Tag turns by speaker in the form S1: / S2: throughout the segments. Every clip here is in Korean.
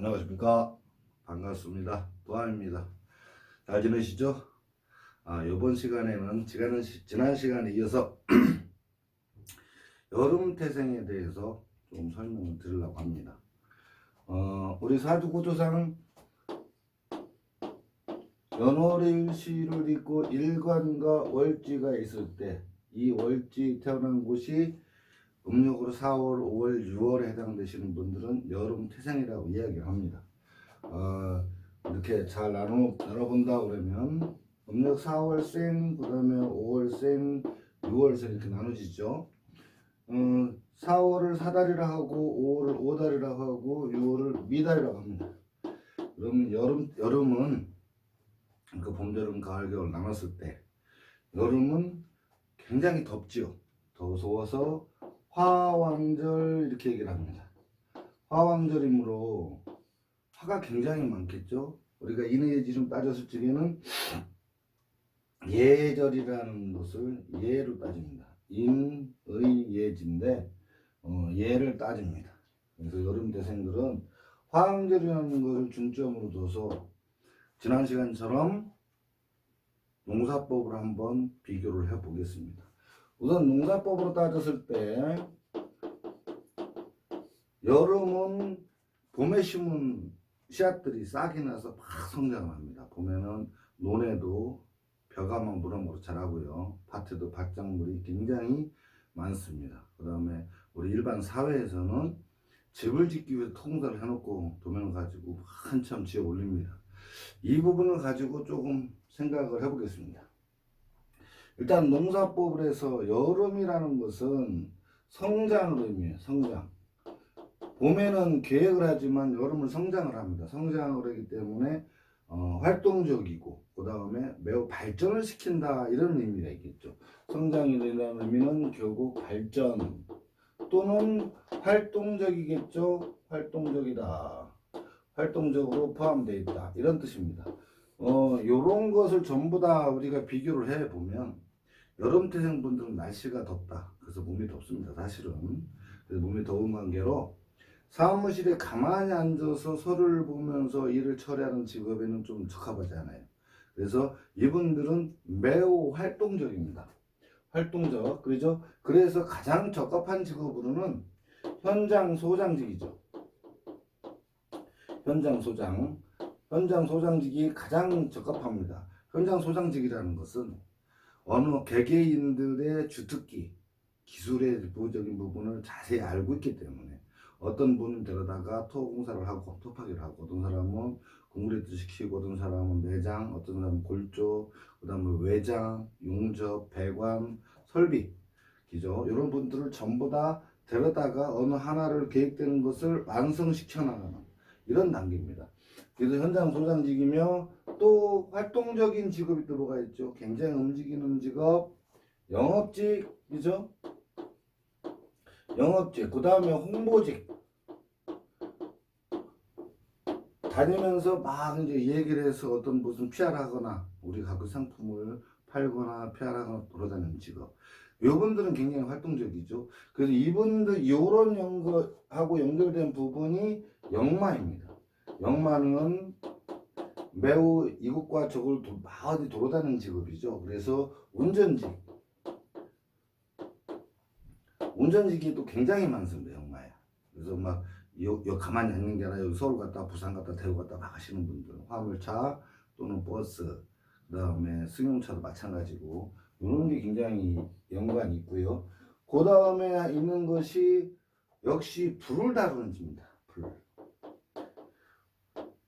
S1: 안녕하십니까. 반갑습니다. 도함입니다. 잘 지내시죠? 이번 시간에는 지난 시간에 이어서 여름태생에 대해서 좀 설명을 드리려고 합니다. 우리 사주구조상 연월일시를 입고 일관과 월지가 있을 때 이 월지 태어난 곳이 음력으로 4월, 5월, 6월에 해당되시는 분들은 여름태생이라고 이야기를 합니다. 이렇게 잘 나눠본다 그러면 음력 4월생, 그 다음에 5월생, 6월생 이렇게 나눠지죠. 4월을 사달이라 하고 5월을 오달이라 하고 6월을 미달이라고 합니다. 그러면 여름은 그 봄, 여름, 가을, 겨울 나눴을 때 여름은 굉장히 덥지요. 더워서 화왕절 이렇게 얘기를 합니다. 화왕절이므로 화가 굉장히 많겠죠. 우리가 인의예지를 따졌을 적에는 예절이라는 것을 예로 따집니다. 인의예지인데 예를 따집니다. 그래서 여름대생들은 화왕절이라는 것을 중점으로 둬서 지난 시간처럼 농사법을 한번 비교를 해 보겠습니다. 우선 농사법으로 따졌을 때 여름은 봄에 심은 씨앗들이 싹이 나서 막 성장을 합니다. 봄에는 논에도 벼가 막 무럭무럭 자라고요. 밭에도 밭작물이 굉장히 많습니다. 그 다음에 우리 일반 사회에서는 집을 짓기 위해서 통사를 해놓고 도면을 가지고 한참 지어 올립니다. 이 부분을 가지고 조금 생각을 해보겠습니다. 일단 농사법을 해서 여름이라는 것은 성장을 의미해요. 성장. 봄에는 계획을 하지만 여름은 성장을 합니다. 성장을 하기 때문에 활동적이고 그 다음에 매우 발전을 시킨다 이런 의미가 있겠죠. 성장이라는 의미는 결국 발전 또는 활동적이겠죠. 활동적이다. 활동적으로 포함되어 있다 이런 뜻입니다. 요런 것을 전부 다 우리가 비교를 해 보면 여름태생 분들은 날씨가 덥다. 그래서 몸이 덥습니다. 사실은. 그래서 몸이 더운 관계로 사무실에 가만히 앉아서 서류를 보면서 일을 처리하는 직업에는 좀 적합하지 않아요. 그래서 이분들은 매우 활동적입니다. 활동적. 그렇죠? 그래서 가장 적합한 직업으로는 현장 소장직이죠. 현장 소장직이 가장 적합합니다. 현장 소장직이라는 것은 어느 개개인들의 주특기, 기술의 부적인 부분을 자세히 알고 있기 때문에 어떤 분은 데려다가 토공사를 하고 토파기를 하고 어떤 사람은 공구레트 시키고 어떤 사람은 매장, 어떤 사람은 골조, 그 다음에 외장, 용접, 배관, 설비, 기죠. 이런 분들을 전부 다 데려다가 어느 하나를 계획되는 것을 완성시켜 나가는 이런 단계입니다. 그래서 현장 소장직이며 또 활동적인 직업이 또 뭐가 있죠? 굉장히 움직이는 직업, 영업직이죠? 영업직, 그 다음에 홍보직. 다니면서 막 이제 얘기를 해서 어떤 무슨 PR 하거나 우리가 그 상품을 팔거나 PR 하거나 돌아다니는 직업. 이분들은 굉장히 활동적이죠. 그래서 이분들, 요런 연거하고 연결된 부분이 역마입니다. 역마는 매우 이곳과 저곳 어디 돌아다니는 직업이죠. 그래서 운전직이 또 굉장히 많습니다. 역마에. 그래서 막 가만히 있는 게 아니라 여기 서울 갔다 부산 갔다 대구 갔다 막 하시는 분들, 화물차 또는 버스, 그 다음에 승용차도 마찬가지고 이런 게 굉장히 연관이 있고요. 그 다음에 있는 것이 역시 불을 다루는 직입니다.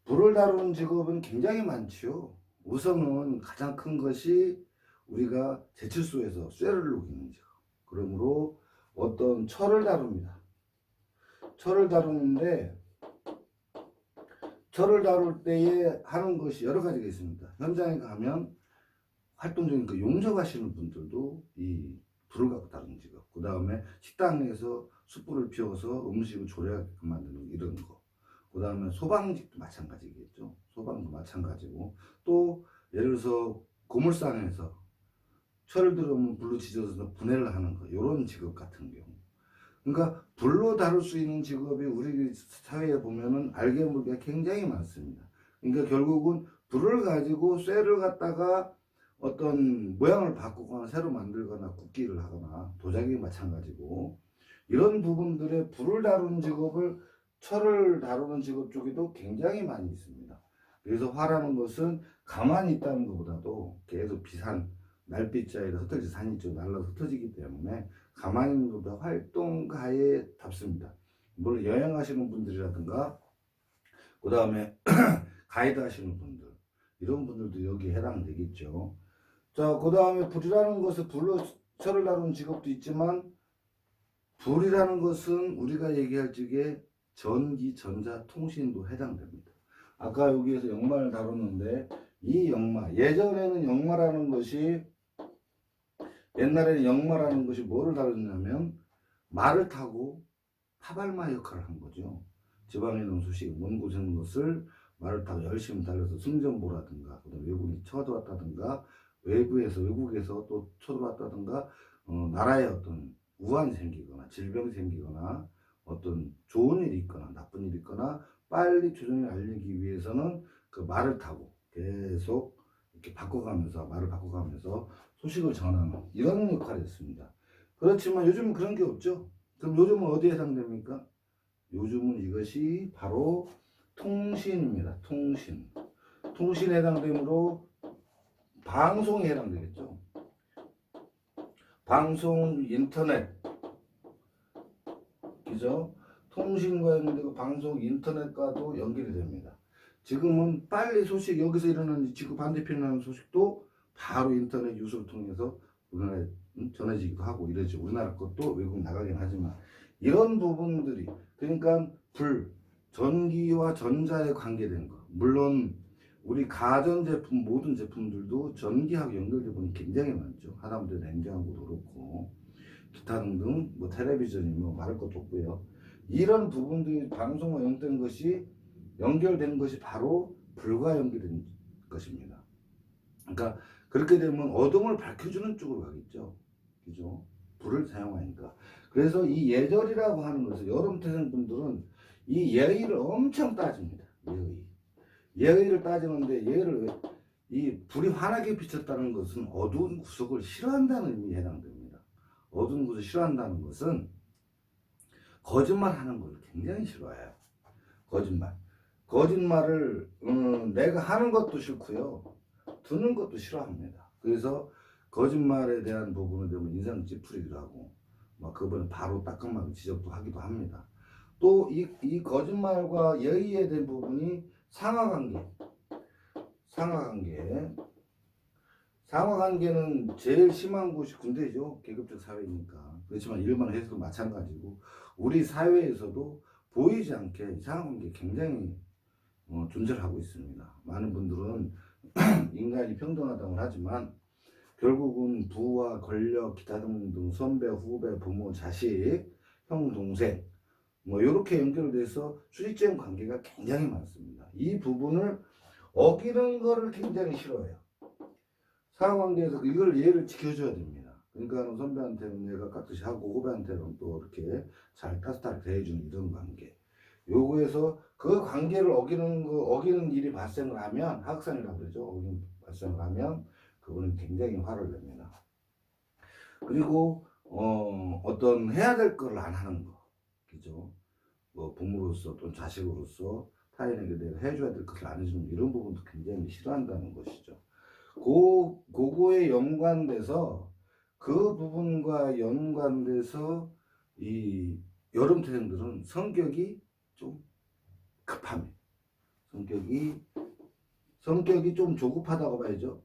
S1: 불을 다루는 직업은 굉장히 많지요. 우선은 가장 큰 것이 우리가 제철소에서 쇠를 녹이는 직업. 그러므로 어떤 철을 다룹니다. 철을 다루는데 철을 다룰 때에 하는 것이 여러 가지가 있습니다. 현장에 가면 활동적인 그 용접하시는 분들도 이 불을 갖고 다루는 직업. 그 다음에 식당에서 숯불을 피워서 음식을 조리하게끔 만드는 이런 거. 그 다음에 소방직도 마찬가지겠죠. 소방도 마찬가지고 또 예를 들어서 고물상에서 철을 들으면 불로 지져서 분해를 하는 거 이런 직업 같은 경우. 그러니까 불로 다룰 수 있는 직업이 우리 사회에 보면은 알게 모르게 굉장히 많습니다. 그러니까 결국은 불을 가지고 쇠를 갖다가 어떤 모양을 바꾸거나 새로 만들거나 굽기를 하거나 도자기 마찬가지고 이런 부분들의 불을 다루는 직업을 철을 다루는 직업 쪽에도 굉장히 많이 있습니다. 그래서 화라는 것은 가만히 있다는 것보다도 계속 비산, 날빛 자리에서 흩어지 산이 좀 날라서 흩어지기 때문에 가만히 있는 것보다 활동가에 답습니다. 물론 여행하시는 분들이라든가 그 다음에 가이드 하시는 분들 이런 분들도 여기에 해당되겠죠. 자, 그 다음에 불이라는 것은 불로 철을 다루는 직업도 있지만 불이라는 것은 우리가 얘기할 적에 전기, 전자, 통신도 해당됩니다. 아까 여기에서 역마를 다뤘는데 이 역마, 예전에는 역마라는 것이 옛날에는 역마라는 것이 뭐를 다뤘냐면 말을 타고 타발마 역할을 한 거죠. 지방에 있는 소식, 먼 곳에 있는 것을 말을 타고 열심히 달려서 승전보라든가 외국이 쳐들어왔다든가 외국에서 또 쳐들어왔다든가 나라에 어떤 우환이 생기거나 질병이 생기거나 어떤 좋은 일이 있거나 나쁜 일이 있거나 빨리 조정을 알리기 위해서는 그 말을 타고 계속 이렇게 바꿔가면서 말을 바꿔가면서 소식을 전하는 이런 역할이었습니다. 그렇지만 요즘은 그런 게 없죠. 그럼 요즘은 어디에 해당됩니까? 요즘은 이것이 바로 통신입니다. 통신. 통신에 해당되므로 방송에 해당되겠죠. 방송, 인터넷, 그죠? 통신과 연결되고 방송, 인터넷과도 연결이 됩니다. 지금은 빨리 소식, 여기서 일어나는 지구 반대편에 일어나는 소식도 바로 인터넷 뉴스를 통해서 우리나라에 전해지기도 하고 이러죠. 우리나라 것도 외국 나가긴 하지만 이런 부분들이 그러니까 불, 전기와 전자에 관계된 거. 물론 우리 가전제품 모든 제품들도 전기하고 연결돼 보니 굉장히 많죠. 하다못해 냉장고도 그렇고 기타 등등 뭐 텔레비전이 뭐 말할 것도 없고요. 이런 부분들이 방송과 연결된 것이 바로 불과 연결된 것입니다. 그러니까 그렇게 되면 어둠을 밝혀주는 쪽으로 가겠죠. 그죠? 불을 사용하니까. 그래서 이 예절이라고 하는 것은 여름 태생분들은 이 예의를 엄청 따집니다. 예의를 따지는데 이 불이 환하게 비쳤다는 것은 어두운 구석을 싫어한다는 의미에 해당됩니다. 어두운 구석을 싫어한다는 것은 거짓말 하는 걸 굉장히 싫어해요. 거짓말을 내가 하는 것도 싫고요. 듣는 것도 싫어합니다. 그래서 거짓말에 대한 부분에 대한 인상 찌푸리기도 하고 막 그분은 바로 따끔하게 지적도 하기도 합니다. 또 이 거짓말과 예의에 대한 부분이 상하관계는 제일 심한 곳이 군대죠. 계급적 사회니까. 그렇지만 일반 회사도 마찬가지고 우리 사회에서도 보이지 않게 상하관계 굉장히 존재를 하고 있습니다. 많은 분들은 인간이 평등하다고 하지만 결국은 부와 권력, 기타 등등 선배, 후배, 부모, 자식, 형, 동생 뭐 이렇게 연결돼서 수직적 관계가 굉장히 많습니다. 이 부분을 어기는 거를 굉장히 싫어해요. 상하관계에서 이걸 예를 지켜줘야 됩니다. 그러니까 선배한테는 얘가 깍듯이 하고 후배한테는 또 이렇게 잘 따뜻하게 대해주는 이런 관계. 요거에서 그 관계를 어기는 일이 발생을 하면 하극상이라고 그러죠. 발생을 하면 그분은 굉장히 화를 냅니다. 그리고 어떤 해야 될 거를 안 하는 거, 그죠? 뭐 부모로서 또는 자식으로서 타인에게 내가 해줘야 될 것을 안 해주는 이런 부분도 굉장히 싫어한다는 것이죠. 그거에 연관돼서 그 부분과 연관돼서 이 여름태생들은 성격이 좀 급합니다. 성격이 좀 조급하다고 봐야죠.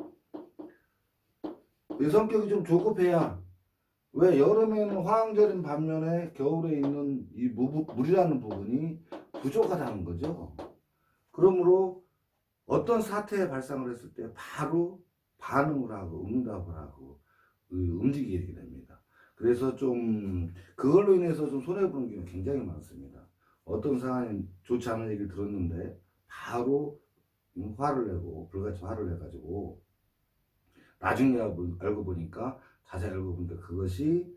S1: 이 성격이 좀 조급해야 왜 여름에는 화양절인 반면에 겨울에 있는 이 물이라는 부분이 부족하다는 거죠. 그러므로 어떤 사태에 발생을 했을 때 바로 반응을 하고 응답을 하고 움직이게 됩니다. 그래서 좀 그걸로 인해서 좀 손해보는 경우가 굉장히 많습니다. 어떤 상황이 좋지 않은 얘기를 들었는데 바로 화를 내고 불같이 화를 내가지고 나중에 알고 보니까 자세히 알고 보니까 그것이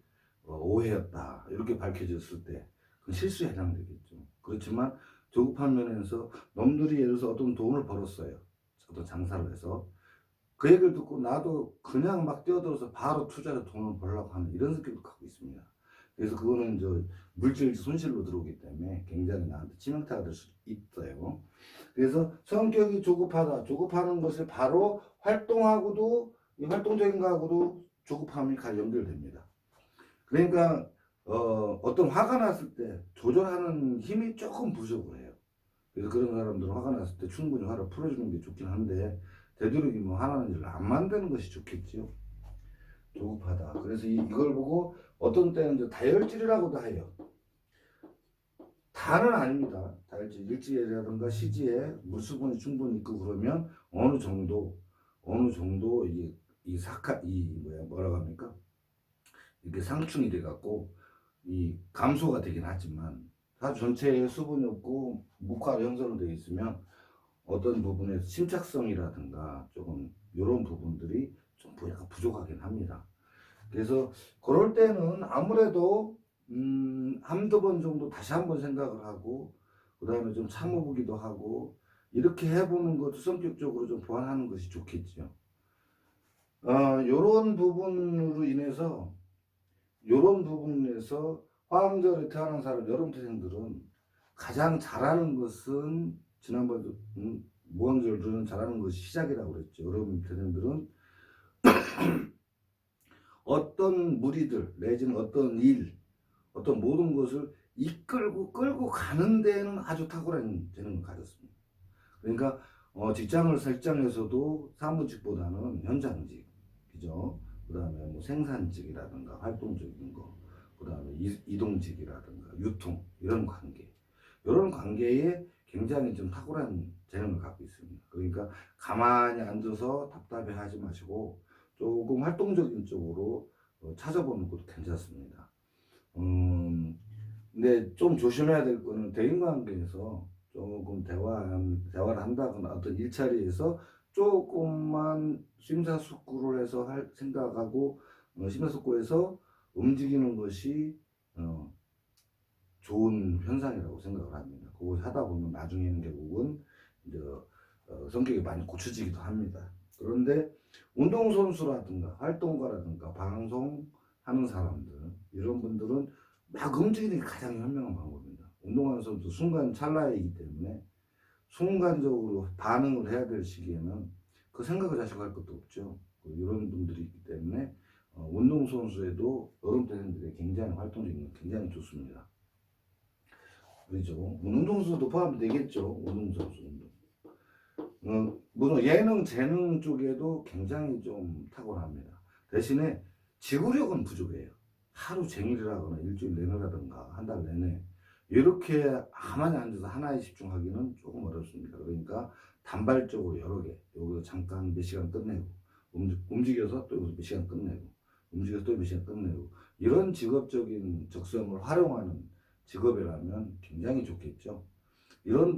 S1: 오해였다 이렇게 밝혀졌을 때 그건 실수에 해당되겠죠. 그렇지만 조급한 면에서 놈들이 예를 들어서 어떤 돈을 벌었어요. 어떤 장사를 해서 그 얘기를 듣고 나도 그냥 막 뛰어들어서 바로 투자해서 돈을 벌려고 하는 이런 성격을 갖고 있습니다. 그래서 그거는 물질 손실로 들어오기 때문에 굉장히 나한테 치명타가 될 수 있어요. 그래서 성격이 조급하다. 조급하는 것을 바로 활동하고도 이 활동적인 거하고도 조급함이 연결됩니다. 그러니까 어떤 화가 났을 때 조절하는 힘이 조금 부족을 해요. 그래서 그런 사람들은 화가 났을 때 충분히 화를 풀어주는 게 좋긴 한데 되도록이면 화나는 일을 안 만드는 것이 좋겠지요. 조급하다. 그래서 이걸 보고 어떤 때는 이제 다혈질이라고도 해요. 다는 아닙니다. 다혈질 일지라든가 시지에 물수분이 충분히 있고 그러면 어느 정도 뭐라고 합니까? 이게 상충이 돼 갖고 이 감소가 되긴 하지만 다 전체에 수분이 없고 목화로 형성이 되어 있으면 어떤 부분에 침착성이라든가 조금 이런 부분들이 좀 약간 부족하긴 합니다. 그래서 그럴 때는 아무래도 한두 번 정도 다시 한번 생각을 하고 그 다음에 좀 참아보기도 하고 이렇게 해보는 것도 성격적으로 좀 보완하는 것이 좋겠죠. 요런 부분으로 인해서 화왕절에 태어난 사람 여름태생들은 가장 잘하는 것은 지난번에도 무왕절들은 잘하는 것이 시작이라고 그랬죠. 여름태생들은 어떤 무리들 내지는 어떤 일 어떤 모든 것을 이끌고 끌고 가는 데는 아주 탁월한 재능을 가졌습니다. 그러니까 직장에서도 사무직보다는 현장직, 그죠? 그 다음에 뭐 생산직이라든가 활동적인 거, 그 다음에 이동직이라든가 유통 이런 관계에 굉장히 좀 탁월한 재능을 갖고 있습니다. 그러니까 가만히 앉아서 답답해하지 마시고 조금 활동적인 쪽으로 찾아보는 것도 괜찮습니다. 근데 좀 조심해야 될 거는 대인관계에서 조금 대화를 한다거나 어떤 일자리에서 조금만 심사숙고를 해서 생각하고 심사숙고해서 움직이는 것이 좋은 현상이라고 생각을 합니다. 그거 하다 보면 나중에는 결국은 이제 성격이 많이 고쳐지기도 합니다. 그런데 운동선수라든가 활동가라든가 방송하는 사람들 이런 분들은 막 움직이는 게 가장 현명한 방법입니다. 운동하는 선수 순간 찰나이기 때문에 순간적으로 반응을 해야 될 시기에는 그 생각을 자시고 할 것도 없죠. 이런 분들이 있기 때문에 운동선수에도 여름태생들이 굉장히 활동적인 건 굉장히 좋습니다. 그렇죠. 운동선수도 포함되겠죠. 운동선수. 물론 예능, 재능 쪽에도 굉장히 좀 탁월합니다. 대신에 지구력은 부족해요. 하루 종일이라거나 일주일 내내라든가 한 달 내내 이렇게 가만히 앉아서 하나에 집중하기는 조금 어렵습니다. 그러니까 단발적으로 여러 개 여기서 잠깐 몇 시간 끝내고 움직여서 또 여기서 몇 시간 끝내고 움직여서 또 몇 시간 끝내고 이런 직업적인 적성을 활용하는 직업이라면 굉장히 좋겠죠. 이런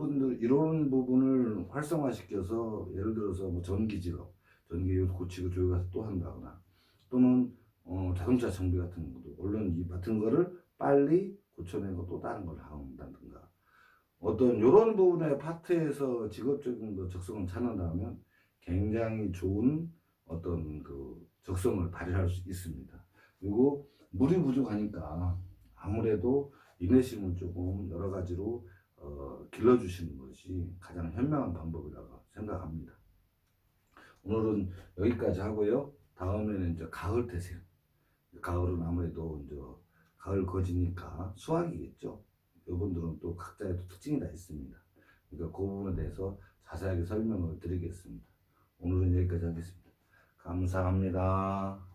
S1: 부분을 활성화시켜서 예를 들어서 뭐 전기 고치고 저기 가서 또 한다거나 또는 자동차 정비 같은 것도 물론 이 같은 거를 빨리 고쳐내고 또 다른 걸 한다든가 어떤 이런 부분의 파트에서 직업적인 적성을 찾는다면 굉장히 좋은 어떤 그 적성을 발휘할 수 있습니다. 그리고 물이 부족하니까 아무래도 인내심을 조금 여러 가지로 길러주시는 것이 가장 현명한 방법이라고 생각합니다. 오늘은 여기까지 하고요. 다음에는 이제 가을 태생. 가을은 아무래도 이제 가을 거지니까 수학이겠죠. 여러분들은 또 각자의 특징이 다 있습니다. 그러니까 그 부분에 대해서 자세하게 설명을 드리겠습니다. 오늘은 여기까지 하겠습니다. 감사합니다.